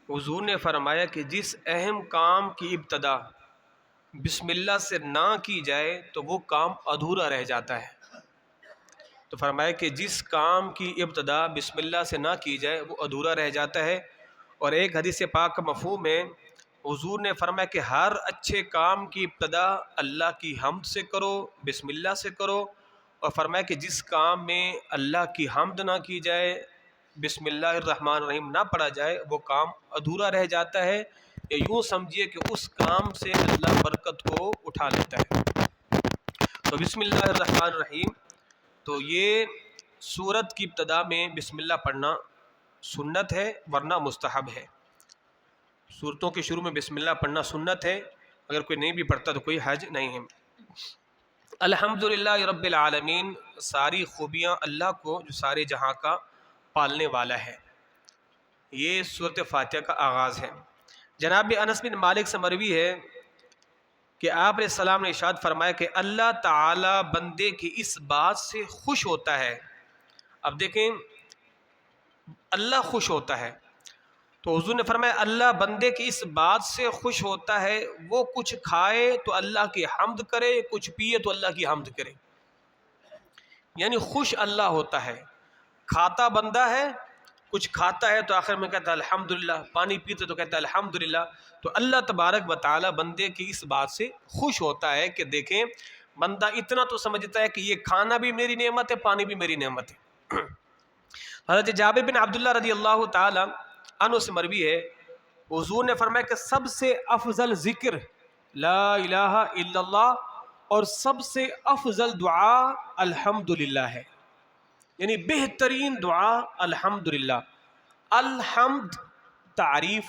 حضور نے فرمایا کہ جس اہم کام کی ابتدا بسم اللہ سے نہ کی جائے تو وہ کام ادھورا رہ جاتا ہے۔ تو فرمایا کہ جس کام کی ابتدا بسم اللہ سے نہ کی جائے وہ ادھورا رہ جاتا ہے۔ اور ایک حدیث پاک کا مفہوم ہے، حضور نے فرمایا کہ ہر اچھے کام کی ابتدا اللہ کی حمد سے کرو، بسم اللہ سے کرو، اور فرمایا کہ جس کام میں اللہ کی حمد نہ کی جائے، بسم اللہ الرحمن الرحیم نہ پڑھا جائے، وہ کام ادھورا رہ جاتا ہے، یا یوں سمجھیے کہ اس کام سے اللہ برکت کو اٹھا لیتا ہے۔ تو بسم اللہ الرحمن الرحیم، تو یہ سورت کی ابتدا میں بسم اللہ پڑھنا سنت ہے ورنہ مستحب ہے۔ سورتوں کے شروع میں بسم اللہ پڑھنا سنت ہے، اگر کوئی نہیں بھی پڑھتا تو کوئی حرج نہیں ہے۔ الحمدللہ رب العالمین، ساری خوبیاں اللہ کو جو سارے جہاں کا پالنے والا ہے، یہ سورۃ فاتحہ کا آغاز ہے۔ جناب انس بن مالک سے مروی ہے کہ آپ علیہ السلام نے ارشاد فرمایا کہ اللہ تعالی بندے کی اس بات سے خوش ہوتا ہے۔ اب دیکھیں، اللہ خوش ہوتا ہے تو حضور نے فرمایا اللہ بندے کی اس بات سے خوش ہوتا ہے، وہ کچھ کھائے تو اللہ کی حمد کرے، کچھ پیے تو اللہ کی حمد کرے۔ یعنی خوش اللہ ہوتا ہے، کھاتا بندہ ہے، کچھ کھاتا ہے تو آخر میں کہتا ہے الحمدللہ، پانی پیتے تو کہتا ہے الحمدللہ۔ تو اللہ تبارک و تعالی بندے کی اس بات سے خوش ہوتا ہے کہ دیکھیں بندہ اتنا تو سمجھتا ہے کہ یہ کھانا بھی میری نعمت ہے، پانی بھی میری نعمت ہے۔ حضرت جابر بن عبداللہ رضی اللہ تعالی عنہ سے مروی ہے، حضور نے فرمایا کہ سب سے افضل ذکر لا الہ الا اللہ اور سب سے افضل دعا الحمدللہ ہے، یعنی بہترین دعا الحمدللہ۔ الحمد تعریف،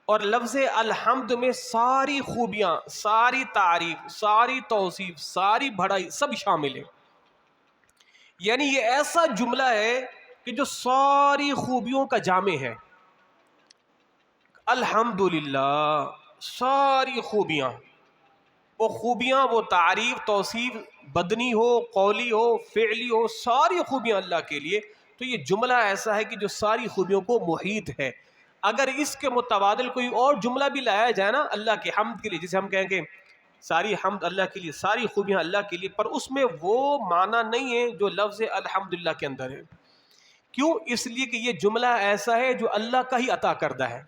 اور لفظ الحمد میں ساری خوبیاں، ساری تعریف، ساری توصیف، ساری بڑائی سب شامل ہے۔ یعنی یہ ایسا جملہ ہے کہ جو ساری خوبیوں کا جامع ہے۔ الحمدللہ، ساری خوبیاں، وہ تعریف، توصیف، بدنی ہو، قولی ہو، فعلی ہو، ساری خوبیاں اللہ کے لیے۔ تو یہ جملہ ایسا ہے کہ جو ساری خوبیوں کو محیط ہے۔ اگر اس کے متبادل کوئی اور جملہ بھی لایا جائے نا اللہ کی حمد کے لیے، جسے ہم کہیں کہ ساری حمد اللہ کے لیے، ساری خوبیاں اللہ کے لیے، پر اس میں وہ معنی نہیں ہے جو لفظ الحمدللہ کے اندر ہے۔ کیوں؟ اس لیے کہ یہ جملہ ایسا ہے جو اللہ کا ہی عطا کردہ ہے،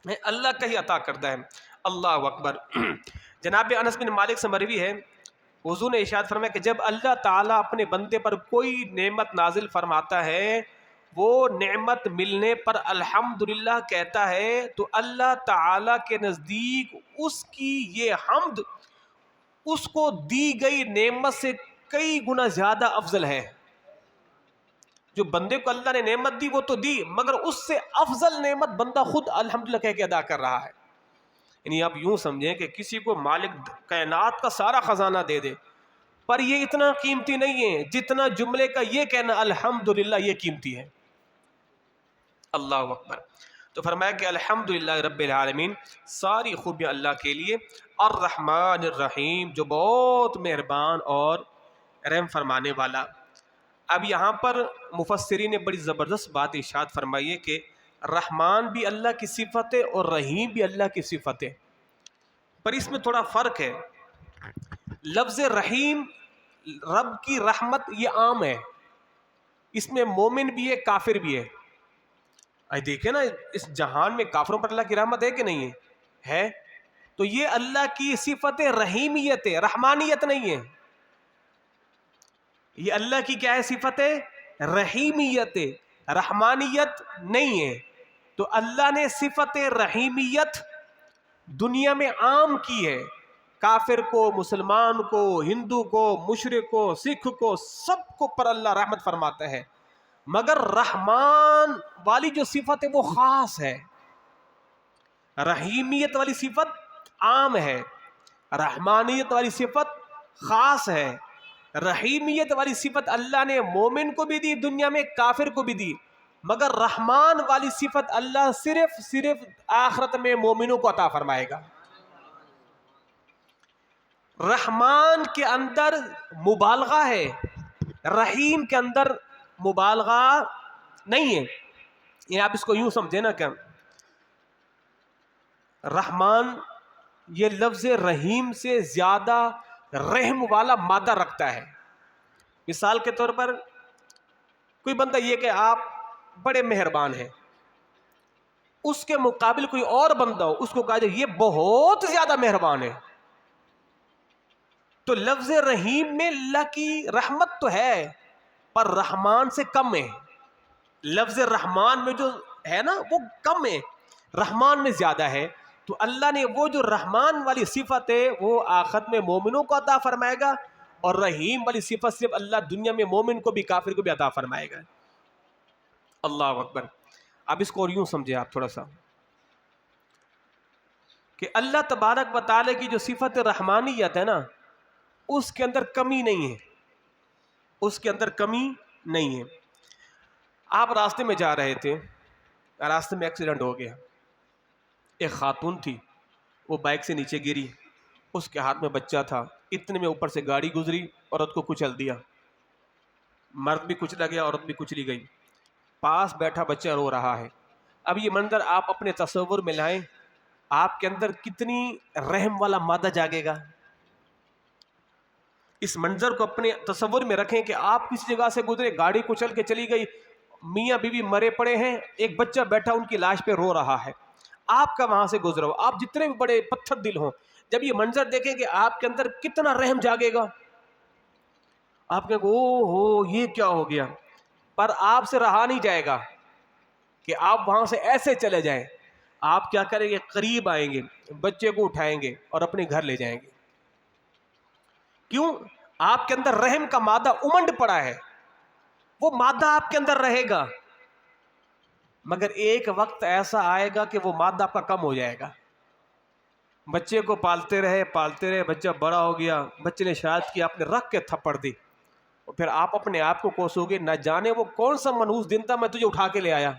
اللہ کا ہی عطا کردہ ہے۔ اللہ اکبر۔ جناب انس بن مالک سے مروی ہے، حضور نے ارشاد فرمایا کہ جب اللہ تعالیٰ اپنے بندے پر کوئی نعمت نازل فرماتا ہے، وہ نعمت ملنے پر الحمدللہ کہتا ہے تو اللہ تعالیٰ کے نزدیک اس کی یہ حمد اس کو دی گئی نعمت سے کئی گنا زیادہ افضل ہے۔ جو بندے کو اللہ نے نعمت دی وہ تو دی، مگر اس سے افضل نعمت بندہ خود الحمدللہ کہہ کے ادا کر رہا ہے۔ یعنی آپ یوں سمجھیں کہ کسی کو مالک کائنات کا سارا خزانہ دے دے، پر یہ اتنا قیمتی نہیں ہے جتنا جملے کا یہ کہنا الحمدللہ یہ قیمتی ہے۔ اللہ اکبر۔ تو فرمایا کہ الحمدللہ رب العالمین، ساری خوبیاں اللہ کے لیے، الرحمن الرحیم، جو بہت مہربان اور رحم فرمانے والا۔ اب یہاں پر مفسرین نے بڑی زبردست بات ارشاد فرمائی ہے کہ رحمان بھی اللہ کی صفت ہے اور رحیم بھی اللہ کی صفت ہے، پر اس میں تھوڑا فرق ہے۔ لفظ رحیم، رب کی رحمت، یہ عام ہے، اس میں مومن بھی ہے، کافر بھی ہے۔ دیکھیں نا اس جہان میں کافروں پر اللہ کی رحمت ہے کہ نہیں ہے؟ تو یہ اللہ کی صفت رحیمیت ہے، رحمانیت نہیں ہے۔ یہ اللہ کی کیا ہے؟ صفت رحیمیت ہے، رحمانیت نہیں ہے۔ تو اللہ نے صفت رحیمیت دنیا میں عام کی ہے، کافر کو، مسلمان کو، ہندو کو، مشرک کو، سکھ کو، سب کو پر اللہ رحمت فرماتا ہے، مگر رحمان والی جو صفت ہے وہ خاص ہے۔ رحیمیت والی صفت عام ہے، رحمانیت والی صفت خاص ہے۔ رحیمیت والی صفت اللہ نے مومن کو بھی دی، دنیا میں کافر کو بھی دی، مگر رحمان والی صفت اللہ صرف آخرت میں مومنوں کو عطا فرمائے گا۔ رحمان کے اندر مبالغہ ہے، رحیم کے اندر مبالغہ نہیں ہے۔ یہ آپ اس کو یوں سمجھیں نا کہ رحمان یہ لفظ رحیم سے زیادہ رحم والا مادہ رکھتا ہے. مثال کے طور پر کوئی بندہ یہ کہ آپ بڑے مہربان ہیں، اس کے مقابل کوئی اور بندہ ہو، اس کو کہا جائے یہ بہت زیادہ مہربان ہے. تو لفظ رحیم میں اللہ کی رحمت تو ہے پر رحمان سے کم ہے. لفظ رحمان میں جو ہے نا وہ کم ہے، رحمان میں زیادہ ہے. تو اللہ نے وہ جو رحمان والی صفت ہے وہ آخرت میں مومنوں کو عطا فرمائے گا، اور رحیم والی صفت صرف اللہ دنیا میں مومن کو بھی کافر کو بھی عطا فرمائے گا. اللہ اکبر. اب اس کو اور یوں سمجھے آپ تھوڑا سا کہ اللہ تبارک و تعالی کی جو صفت رحمانیت ہے نا اس کے اندر کمی نہیں ہے، اس کے اندر کمی نہیں ہے. آپ راستے میں جا رہے تھے، راستے میں ایکسیڈنٹ ہو گیا، ایک خاتون تھی وہ بائک سے نیچے گری، اس کے ہاتھ میں بچہ تھا، اتنے میں اوپر سے گاڑی گزری، عورت کو کچل دیا. مرد بھی کچلا گیا، عورت بھی کچلی گئی، پاس بیٹھا بچہ رو رہا ہے. اب یہ منظر آپ اپنے تصور میں لائیں، آپ کے اندر کتنی رحم والا مادہ جاگے گا. اس منظر کو اپنے تصور میں رکھیں کہ آپ کسی جگہ سے گزرے، گاڑی کچل کے چلی گئی، میاں بیوی مرے پڑے ہیں، ایک بچہ بیٹھا ان کی لاش پہ رو رہا ہے، آپ کا وہاں سے گزرو، آپ جتنے بھی بڑے پتھر دل ہوں، جب یہ منظر دیکھیں کہ آپ کے اندر کتنا رحم جاگے گا. آپ کہیں گے او ہو یہ کیا ہو گیا، پر آپ سے رہا نہیں جائے گا کہ آپ وہاں سے ایسے چلے جائیں. آپ کیا کریں گے، قریب آئیں گے، بچے کو اٹھائیں گے اور اپنے گھر لے جائیں گے. کیوں؟ آپ کے اندر رحم کا مادہ امنڈ پڑا ہے، وہ مادہ آپ کے اندر رہے گا، مگر ایک وقت ایسا آئے گا کہ وہ مادہ آپ کا کم ہو جائے گا. بچے کو پالتے رہے، بچہ بڑا ہو گیا، بچے نے شاید کیا، آپ نے رکھ کے تھپڑ دی، اور پھر آپ اپنے آپ کو کوسو گے، نہ جانے وہ کون سا منحوس دن تھا میں تجھے اٹھا کے لے آیا،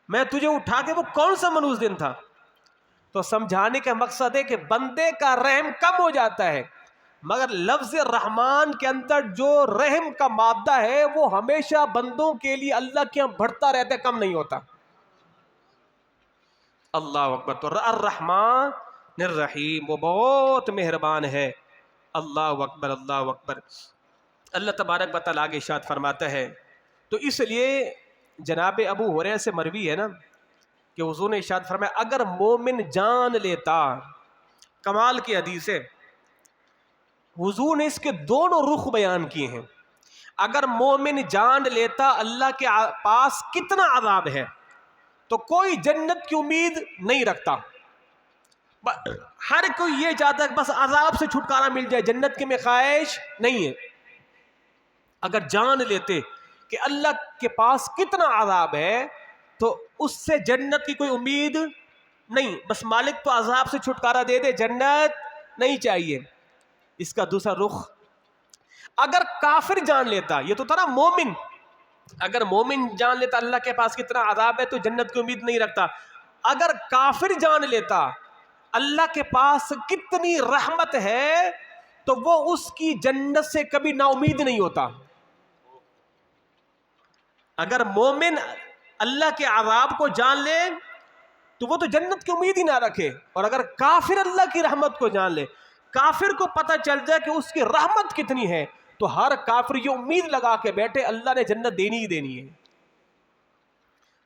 میں تجھے اٹھا کے وہ کون سا منحوس دن تھا. تو سمجھانے کا مقصد ہے کہ بندے کا رحم کم ہو جاتا ہے، مگر لفظ رحمان کے اندر جو رحم کا مادہ ہے وہ ہمیشہ بندوں کے لیے اللہ کے یہاں بڑھتا رہتا ہے، کم نہیں ہوتا. اللہ اکبر. تو الرحمن الرحیم، وہ بہت مہربان ہے. اللہ اکبر، اللہ اکبر. اللہ تبارک و تعالیٰ آگے ارشاد فرماتا ہے، تو اس لیے جناب ابو ہریرہ سے مروی ہے نا کہ حضور نے ارشاد فرمایا اگر مومن جان لیتا، کمال کی حدیث ہے، حضور نے اس کے دونوں رخ بیان کیے ہیں. اگر مومن جان لیتا اللہ کے پاس کتنا عذاب ہے تو کوئی جنت کی امید نہیں رکھتا. ہر کوئی یہ چاہتا ہے کہ بس عذاب سے چھٹکارا مل جائے، جنت کی میں خواہش نہیں ہے. اگر جان لیتے کہ اللہ کے پاس کتنا عذاب ہے تو اس سے جنت کی کوئی امید نہیں، بس مالک تو عذاب سے چھٹکارا دے دے، جنت نہیں چاہیے. اس کا دوسرا رخ، اگر کافر جان لیتا، یہ تو تھا نا مومن، اگر مومن جان لیتا اللہ کے پاس کتنا عذاب ہے تو جنت کی امید نہیں رکھتا، اگر کافر جان لیتا اللہ کے پاس کتنی رحمت ہے تو وہ اس کی جنت سے کبھی نا امید نہیں ہوتا. اگر مومن اللہ کے عذاب کو جان لے تو وہ تو جنت کی امید ہی نہ رکھے، اور اگر کافر اللہ کی رحمت کو جان لے، کافر کو پتہ چل جائے کہ اس کی رحمت کتنی ہے، تو ہر کافر یہ امید لگا کے بیٹھے اللہ نے جنت دینی ہی دینی ہے.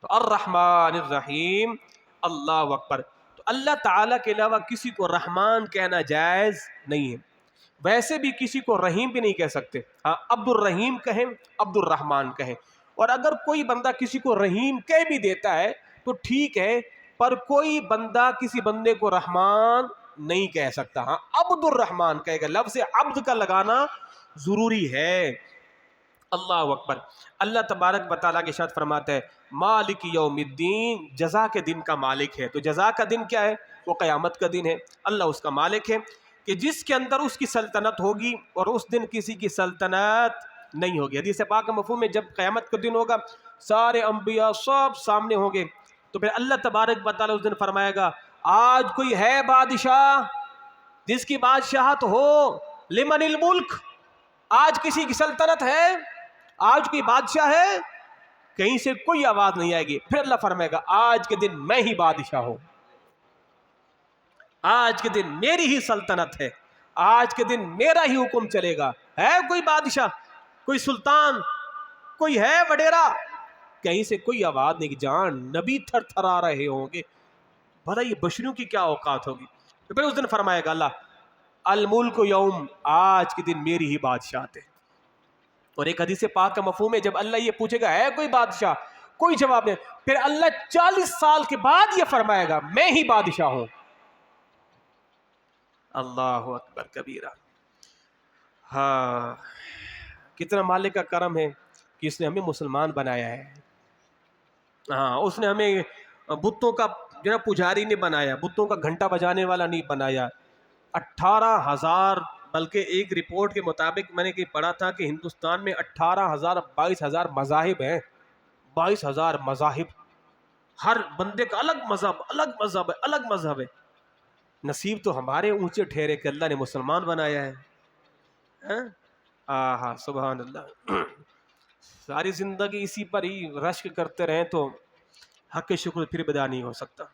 تو الرحمن الرحیم، اللہ اکبر. تو اللہ تعالیٰ کے علاوہ کسی کو رحمان کہنا جائز نہیں ہے، ویسے بھی کسی کو رحیم بھی نہیں کہہ سکتے. ہاں عبد الرحیم کہیں، عبد الرحمان کہیں، اور اگر کوئی بندہ کسی کو رحیم کہہ بھی دیتا ہے تو ٹھیک ہے، پر کوئی بندہ کسی بندے کو رحمان نہیں کہہ سکتا. ہاں عبد الرحمان کہے گا، لفظ عبد کا لگانا ضروری ہے. اللہ اکبر. اللہ تبارک و تعالیٰ کے ارشاد فرماتا ہے مالک یوم الدین، جزا کے دن کا مالک ہے. تو جزا کا دن کیا ہے؟ وہ قیامت کا دن ہے. اللہ اس کا مالک ہے کہ جس کے اندر اس کی سلطنت ہوگی، اور اس دن کسی کی سلطنت نہیں ہوگی. حدیث پاک کا مفہوم ہے جب قیامت کا دن ہوگا سارے انبیاء سب سامنے ہوں گے، تو پھر اللہ تبارک و تعالیٰ اس دن فرمائے گا آج کوئی ہے بادشاہ جس کی بادشاہت ہو، لمن الملک، آج کسی کی سلطنت ہے، آج کوئی بادشاہ ہے. کہیں سے کوئی آواز نہیں آئے گی. پھر اللہ فرمائے گا آج کے دن میں ہی بادشاہ ہوں, آج کے دن میری ہی سلطنت ہے, آج کے دن میرا ہی حکم چلے گا. ہے کوئی بادشاہ, کوئی سلطان, کوئی ہے وڈیرا؟ کہیں سے کوئی آواز نہیں. جان نبی تھر تھرا رہے ہوں گے, بھلا یہ بشریوں کی کیا اوقات ہوگی. تو پھر اس دن فرمائے گا اللہ الملک یوم, آج کے دن میری ہی بادشاہت ہے. اور ایک حدیث پاک کا مفہوم ہے, جب اللہ یہ پوچھے گا ہے کوئی بادشاہ, کوئی جواب نہیں, پھر اللہ 40 سال کے بعد یہ فرمائے گا میں ہی بادشاہ ہوں. اللہ اکبر کبیرہ. ہاں, کتنا مالک کا کرم ہے کہ اس نے ہمیں مسلمان بنایا ہے. ہاں, اس نے ہمیں بتوں کا جو ہے پجاری نہیں بنایا, بتوں کا گھنٹا بجانے والا نہیں بنایا. 18,000 بلکہ ایک رپورٹ کے مطابق میں نے کہ پڑھا تھا کہ ہندوستان میں 22,000 مذاہب ہیں. 22,000 مذاہب, ہر بندے کا الگ مذہب, الگ مذہب ہے, الگ مذہب ہے. نصیب تو ہمارے اونچے ٹھہرے کہ اللہ نے مسلمان بنایا ہے. ہاں سبحان اللہ. ساری زندگی اسی پر ہی رشک کرتے رہیں تو حق شکر پھر بدا نہیں ہو سکتا.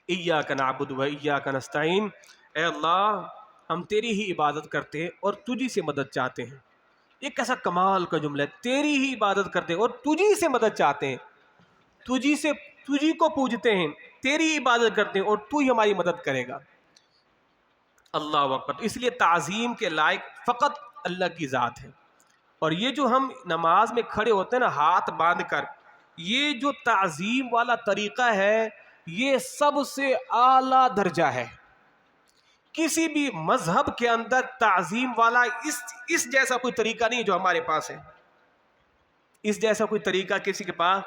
ایاک نعبد و ایاک نستعین, اے اللہ ہم تیری ہی عبادت کرتے ہیں اور تجھی سے مدد چاہتے ہیں. یہ کیسا کمال کا جملہ ہے, تیری ہی عبادت کرتے ہیں اور تجھی سے مدد چاہتے ہیں, تجھی کو پوجتے ہیں, تیری عبادت کرتے ہیں اور تو ہی ہماری مدد کرے گا. اللہ اکبر. اس لیے تعظیم کے لائق فقط اللہ کی ذات ہے. اور یہ جو ہم نماز میں کھڑے ہوتے ہیں نا ہاتھ باندھ کر, یہ جو تعظیم والا طریقہ ہے یہ سب سے اعلیٰ درجہ ہے. کسی بھی مذہب کے اندر تعظیم والا اس جیسا کوئی طریقہ نہیں جو ہمارے پاس ہے, اس جیسا کوئی طریقہ کسی کے پاس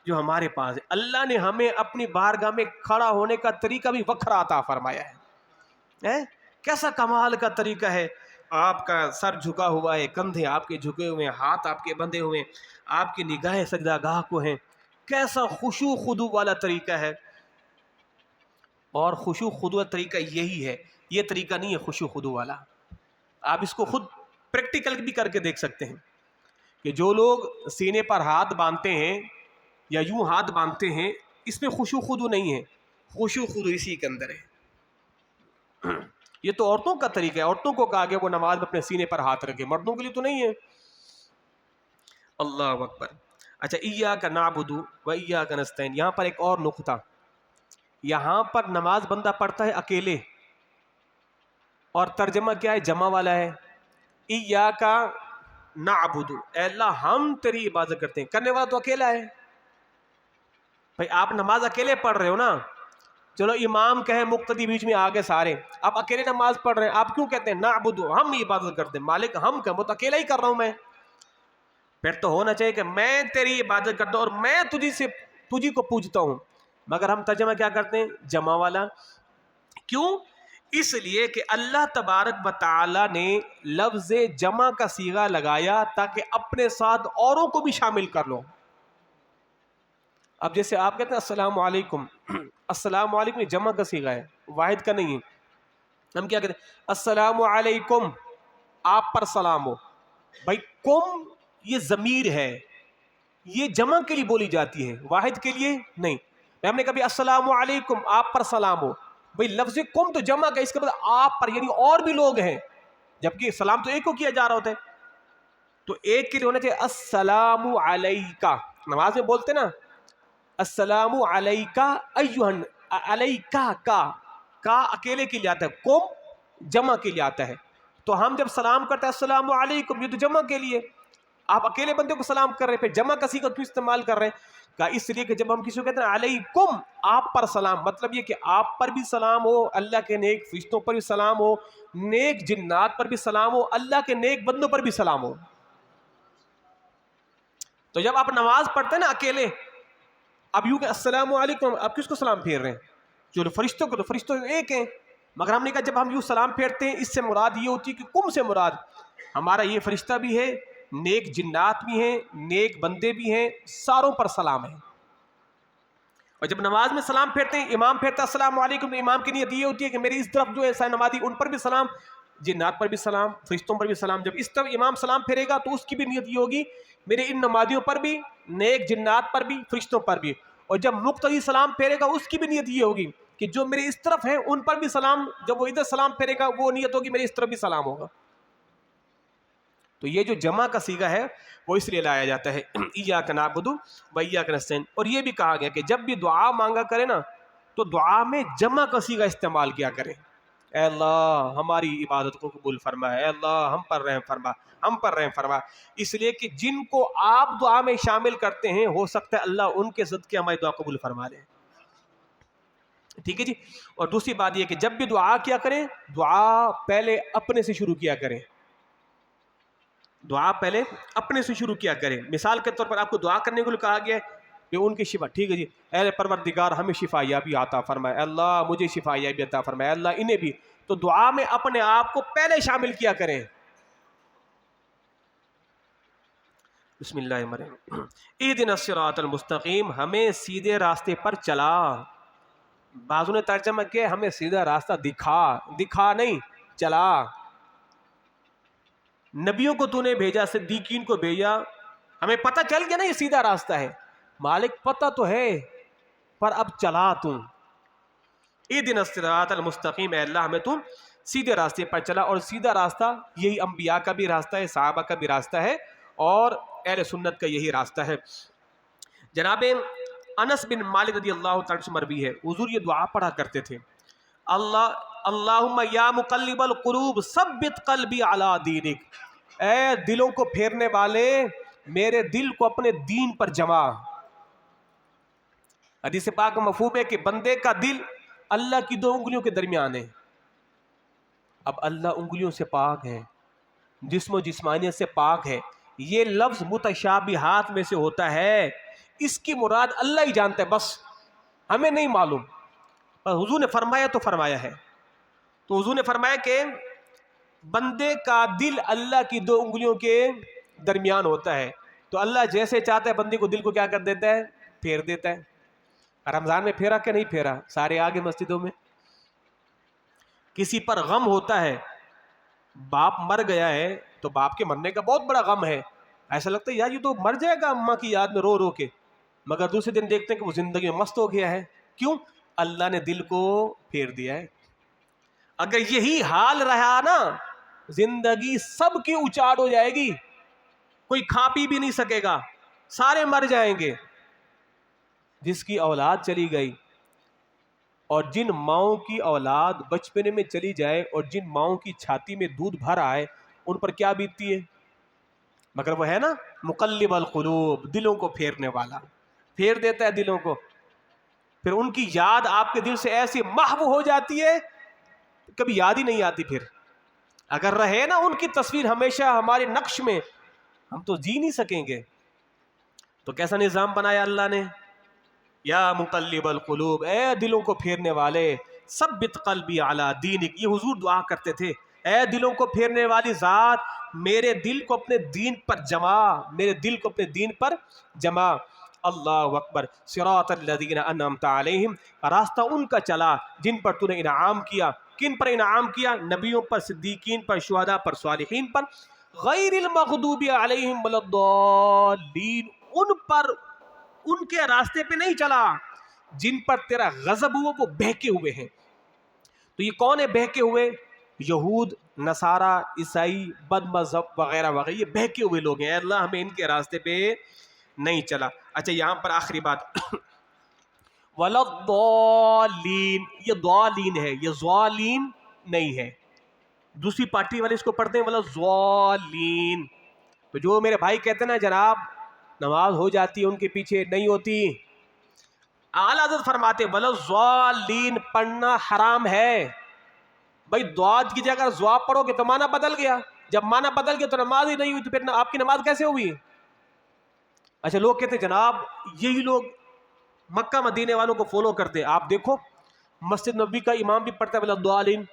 جو ہمارے پاس ہے. اللہ نے ہمیں اپنی بارگاہ میں کھڑا ہونے کا طریقہ بھی وکھرا عطا فرمایا ہے. کیسا کمال کا طریقہ ہے. آپ کا سر جھکا ہوا ہے, کندھے آپ کے جھکے ہوئے ہیں, ہاتھ آپ کے بندھے ہوئے ہیں, آپ کی نگاہیں سجدہ گاہ کو ہیں. کیسا خشوع خضوع والا طریقہ ہے. اور خشوع خضوع طریقہ یہی ہے, یہ طریقہ نہیں ہے خشوع خضوع والا. آپ اس کو خود پریکٹیکل بھی کر کے دیکھ سکتے ہیں کہ جو لوگ سینے پر ہاتھ باندھتے ہیں یا یوں ہاتھ باندھتے ہیں, اس میں خشوع خضوع نہیں ہے. خشوع خضوع اسی کے اندر ہے. یہ تو عورتوں کا طریقہ ہے, عورتوں کو کہا گیا وہ نماز میں اپنے سینے پر ہاتھ رکھے, مردوں کے لیے تو نہیں ہے. اللہ اکبر. اچھا, ایاک نعبد و ایاک نستعین, یہاں پر ایک اور نقطہ. یہاں پر نماز بندہ پڑھتا ہے اکیلے, اور ترجمہ کیا ہے, جمع والا ہے. ایاک نعبد, اے اللہ ہم تیری عبادت کرتے ہیں. کرنے والا تو اکیلا ہے. بھائی آپ نماز اکیلے پڑھ رہے ہو نا, چلو امام کہے مقتدی بیچ میں آگے سارے, آپ اکیلے نماز پڑھ رہے ہیں, آپ کیوں کہتے ہیں نعبد, ہم عبادت کرتے ہیں, مالک ہم کہ وہ تو اکیلا ہی کر رہا ہوں میں. پھر تو ہونا چاہیے کہ میں تیری عبادت کرتا ہوں اور میں تجھی کو پوجتا ہوں. مگر ہم ترجمہ کیا کرتے ہیں, جمع والا. کیوں؟ اس لیے کہ اللہ تبارک و تعالی نے لفظ جمع کا صیغہ لگایا تاکہ اپنے ساتھ اوروں کو بھی شامل کر لو. اب جیسے آپ کہتے ہیں السلام علیکم, السلام علیکم یہ جمع کا صیغہ ہے, واحد کا نہیں ہے. ہم کیا کہتے ہیں السلام علیکم, آپ پر سلام ہو. بھائی کم یہ ضمیر ہے, یہ جمع کے لیے بولی جاتی ہے, واحد کے لیے نہیں. ہم نے کبھی السلام علیکم آپ پر سلام ہو, بھائی لفظ کم تو جمع کا, اس کے بعد آپ پر یعنی اور بھی لوگ ہیں, جبکہ سلام تو ایک کو کیا جا رہا ہوتا ہے. تو ایک کے لیے ہونا چاہیے السلام علیکہ. نماز میں بولتے نا السلام علیکہ ایہن, علیکہ کا اکیلے کے لیے آتا ہے, کم جمع کے لیے آتا ہے. تو ہم جب سلام کرتے ہیں السلام علیکم, یہ تو جمع کے لیے, آپ اکیلے بندے کو سلام کر رہے ہیں, پھر جمع کا صیغہ کیوں استعمال کر رہے ہیں؟ کہ اس لیے کہ جب ہم کسی کو کہتے ہیں علیکم آپ پر سلام, مطلب یہ کہ آپ پر بھی سلام ہو, اللہ کے نیک فرشتوں پر بھی سلام ہو, نیک جنات پر بھی سلام ہو, اللہ کے نیک بندوں پر بھی سلام ہو. تو جب آپ نماز پڑھتے ہیں نا اکیلے, اب یوں کہ السلام علیکم, آپ کس کو سلام پھیر رہے ہیں؟ جو فرشتوں کو, تو فرشتوں ایک ہیں. مگر ہم نے کہا جب ہم یوں سلام پھیرتے ہیں اس سے مراد یہ ہوتی ہے کہ کم سے مراد ہمارا یہ فرشتہ بھی ہے, نیک جنات بھی ہیں, نیک بندے بھی ہیں, ساروں پر سلام ہے. اور جب نماز میں سلام پھیرتے ہیں, امام پھیرتا ہے السلام علیکم, تو امام کی نیت یہ ہوتی ہے کہ میری اس طرف جو ہے نمازی ان پر بھی سلام, جنات پر بھی سلام, فرشتوں پر بھی سلام. جب اس طرف امام سلام پھیرے گا تو اس کی بھی نیت یہ ہوگی میرے ان نمازیوں پر بھی، نیک جنات پر بھی، فرشتوں پر بھی. اور جب مقتدی سلام پھیرے گا اس کی بھی نیت یہ ہوگی کہ جو میرے اس طرف ہیں ان پر بھی سلام، جب وہ ادھر سلام پھیرے گا وہ نیت ہوگی میرے اس طرف بھی سلام ہوگا. تو یہ جو جمع کا صیغہ ہے وہ اس لیے لایا جاتا ہے ایاک نعبد و ایاک نستعین. اور یہ بھی کہا گیا کہ جب بھی دعا مانگا کرے نا تو دعا میں جمع کا صیغہ استعمال کیا کرے. اے اللہ ہماری عبادت کو قبول فرما، اے اللہ ہم پر رحم فرما، ہم پر رحم فرما. اس لیے کہ جن کو آپ دعا میں شامل کرتے ہیں ہو سکتا ہے اللہ ان کے صدقے ہماری دعا قبول فرما لے. ٹھیک ہے جی. اور دوسری بات یہ کہ جب بھی دعا کیا کریں دعا پہلے اپنے سے شروع کیا کریں، دعا پہلے اپنے سے شروع کیا کریں. مثال کے طور پر آپ کو دعا کرنے کو کہا گیا ہے کہ ان کی شفا، ٹھیک ہے جی، اے پروردگار ہمیں شفا یابی عطا فرمائے، اللہ مجھے شفا یابی عطا فرمائے، اللہ انہیں بھی. تو دعا میں اپنے آپ کو پہلے شامل کیا کریں. بسم اللہ الرحمن الرحیم. اہدنا الصراط المستقیم، ہمیں سیدھے راستے پر چلا. بعضوں نے ترجمہ کیا ہمیں سیدھا راستہ دکھا، دکھا نہیں چلا. نبیوں کو تو نے بھیجا، صدیقین کو بھیجا، ہمیں پتہ چل گیا نا یہ سیدھا راستہ ہے. مالک پتہ تو ہے پر اب چلا تم. اہدنا الصراط المستقیم، اے اللہ ہمیں تم سیدھے راستے پر چلا. اور سیدھا راستہ یہی انبیاء کا بھی راستہ ہے، صحابہ کا بھی راستہ ہے اور اہل سنت کا یہی راستہ ہے. جناب انس بن مالک رضی اللہ تعالیٰ سے مروی ہے، حضور یہ دعا پڑھا کرتے تھے، اللہم یا مقلب القلوب ثبت قلبی علی دینک، اے دلوں کو پھیرنے والے میرے دل کو اپنے دین پر جما. حدیث پاک میں مفہوم ہے کہ بندے کا دل اللہ کی دو انگلیوں کے درمیان ہے. اب اللہ انگلیوں سے پاک ہے، جسم و جسمانیت سے پاک ہے. یہ لفظ متشابہات میں سے ہوتا ہے، اس کی مراد اللہ ہی جانتا ہے، بس ہمیں نہیں معلوم. پر حضور نے فرمایا تو فرمایا ہے. تو حضور نے فرمایا کہ بندے کا دل اللہ کی دو انگلیوں کے درمیان ہوتا ہے. تو اللہ جیسے چاہتا ہے بندے کو دل کو کیا کر دیتا ہے، پھیر دیتا ہے. رمضان میں پھیرا کہ نہیں پھیرا؟ سارے آگے مسجدوں میں. کسی پر غم ہوتا ہے، باپ مر گیا ہے تو باپ کے مرنے کا بہت بڑا غم ہے، ایسا لگتا ہے یار یہ تو مر جائے گا اماں کی یاد میں رو رو کے، مگر دوسرے دن دیکھتے ہیں کہ وہ زندگی میں مست ہو گیا ہے. کیوں؟ اللہ نے دل کو پھیر دیا ہے. اگر یہی حال رہا نا زندگی سب کی اچاٹ ہو جائے گی، کوئی کھا پی بھی نہیں سکے گا، سارے مر جائیں گے. جس کی اولاد چلی گئی اور جن ماؤں کی اولاد بچپنے میں چلی جائے اور جن ماؤں کی چھاتی میں دودھ بھر آئے ان پر کیا بیتتی ہے. مگر وہ ہے نا مقلب القلوب، دلوں کو پھیرنے والا، پھیر دیتا ہے دلوں کو. پھر ان کی یاد آپ کے دل سے ایسی محو ہو جاتی ہے کبھی یاد ہی نہیں آتی. پھر اگر رہے نا ان کی تصویر ہمیشہ ہمارے نقش میں ہم تو جی نہیں سکیں گے. تو کیسا نظام بنایا اللہ نے، یا مقلب القلوب، اے دلوں کو پھیرنے والے، ثبت قلبی علی دینک. یہ حضور دعا کرتے تھے، اے دلوں کو پھیرنے والی ذات میرے دل کو اپنے دین پر جما، میرے دل کو اپنے دین پر جما. اللہ اکبر. صراط الذین انعمت علیہم، راستہ ان کا چلا جن پر تو نے انعام کیا. کن پر انعام کیا؟ نبیوں پر، صدیقین پر، شہداء پر، صالحین پر. غیر المغضوب علیہم ولا الضالین، ان پر، ان کے راستے پہ نہیں چلا جن پر تیرا غضب ہوا وہ بہکے ہوئے ہیں. تو یہ کون ہے بہکے ہوئے؟ یہود، نصارہ، عیسائی، بد مذہب وغیرہ وغیرہ، یہ بہکے ہوئے لوگ ہیں. اے اللہ ہمیں ان کے راستے پہ نہیں چلا. اچھا یہاں پر آخری بات ولا الضالین، یہ ضالین ہے، یہ ضالین نہیں ہے. دوسری پارٹی والے اس کو پڑھتے ہیں ولا الضالین. تو جو میرے بھائی کہتے ہیں نا جناب نماز ہو جاتی ہے ان کے پیچھے، نہیں ہوتی. اعلیٰ حضرت فرماتے ولا الضالین پڑھنا حرام ہے. بھائی ضاد کی جگہ زوا پڑھو گے تو معنی بدل گیا، جب معنی بدل گیا تو نماز ہی نہیں ہوئی، تو پھر آپ کی نماز کیسے ہوئی؟ اچھا لوگ کہتے ہیں جناب یہی لوگ مکہ مدینے والوں کو فالو کرتے ہیں. آپ دیکھو مسجد نبوی کا امام بھی پڑھتا ہے ولا الضالین،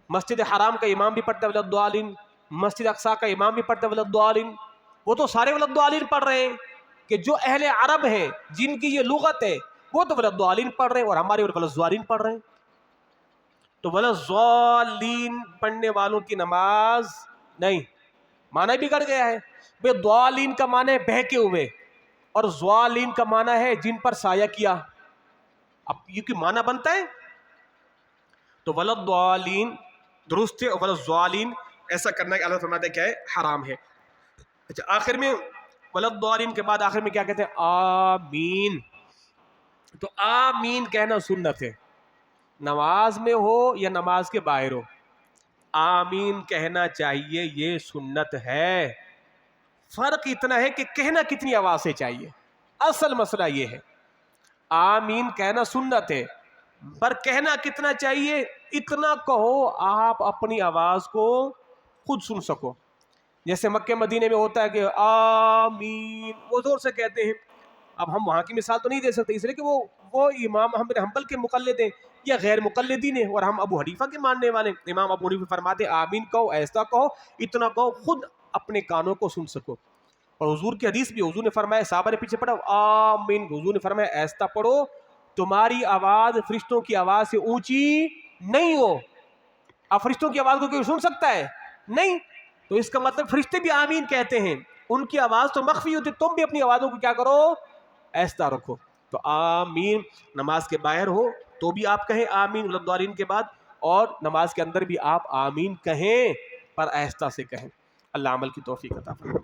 مسجد حرام کا امام بھی پڑھتا ہے ولا الضالین، مسجد اقصیٰ کا امام بھی پڑھتا ہے ولا الضالین. وہ تو سارے ولا الضالین پڑھ رہے ہیں کہ جو اہل عرب ہیں جن کی یہ لغت ہے وہ تو ولا الضالین پڑھ رہے ہیں اور ہمارے ولا الضالین پڑھ رہے ہیں. تو ولا الضالین پڑھنے والوں کی نماز نہیں، معنی بگڑ گیا ہے. بے ضالین کا معنی ہے بہکے ہوئے، اور ضالین کا معنی ہے جن پر سایہ کیا. اب یہ کوئی معنی بنتا ہے؟ تو ولضالین درست ہے، اور ولضالین ایسا کرنا کہ اللہ فرماتا ہے کیا ہے؟ حرام ہے. اچھا آخر میں ولضالین کے بعد آخر میں کیا کہتے ہیں؟ آمین. تو آمین کہنا سنت ہے، نماز میں ہو یا نماز کے باہر ہو آمین کہنا چاہیے، یہ سنت ہے. فرق اتنا ہے کہ کہنا کتنی آواز سے چاہیے. اصل مسئلہ یہ ہے آمین کہنا سنت ہے، پر کہنا کتنا چاہیے؟ اتنا کہو آپ اپنی آواز کو خود سن سکو. جیسے مکہ مدینے میں ہوتا ہے کہ آمین وہ زور سے کہتے ہیں. اب ہم وہاں کی مثال تو نہیں دے سکتے، اس لیے کہ وہ امام احمد حنبل کے مقلد ہیں یا غیر مقلدین ہیں، اور ہم ابو حنیفہ کے ماننے والے. امام ابو حنیفہ فرماتے آمین کہو، ایسا کہو، اتنا کہو خود اپنے کانوں کو سن سکو. اور حضور کی حدیث بھی، حضور نے فرمایا صحابہ نے پیچھے پڑھا آمین، حضور نے فرمایا ایسا پڑھو تمہاری آواز فرشتوں کی آواز سے اونچی نہیں ہو. اب فرشتوں کی آواز کو کوئی سن سکتا ہے؟ نہیں. تو اس کا مطلب فرشتے بھی آمین کہتے ہیں، ان کی آواز تو مخفی ہوتی، تم بھی اپنی آوازوں کو کیا کرو؟ ایسا رکھو. تو آمین نماز کے باہر ہو تو بھی آپ کہیں آمین ولضالین کے بعد، اور نماز کے اندر بھی آپ آمین کہیں، پر آہستہ سے کہیں. اللہ عمل کی توفیق عطا فرمائے.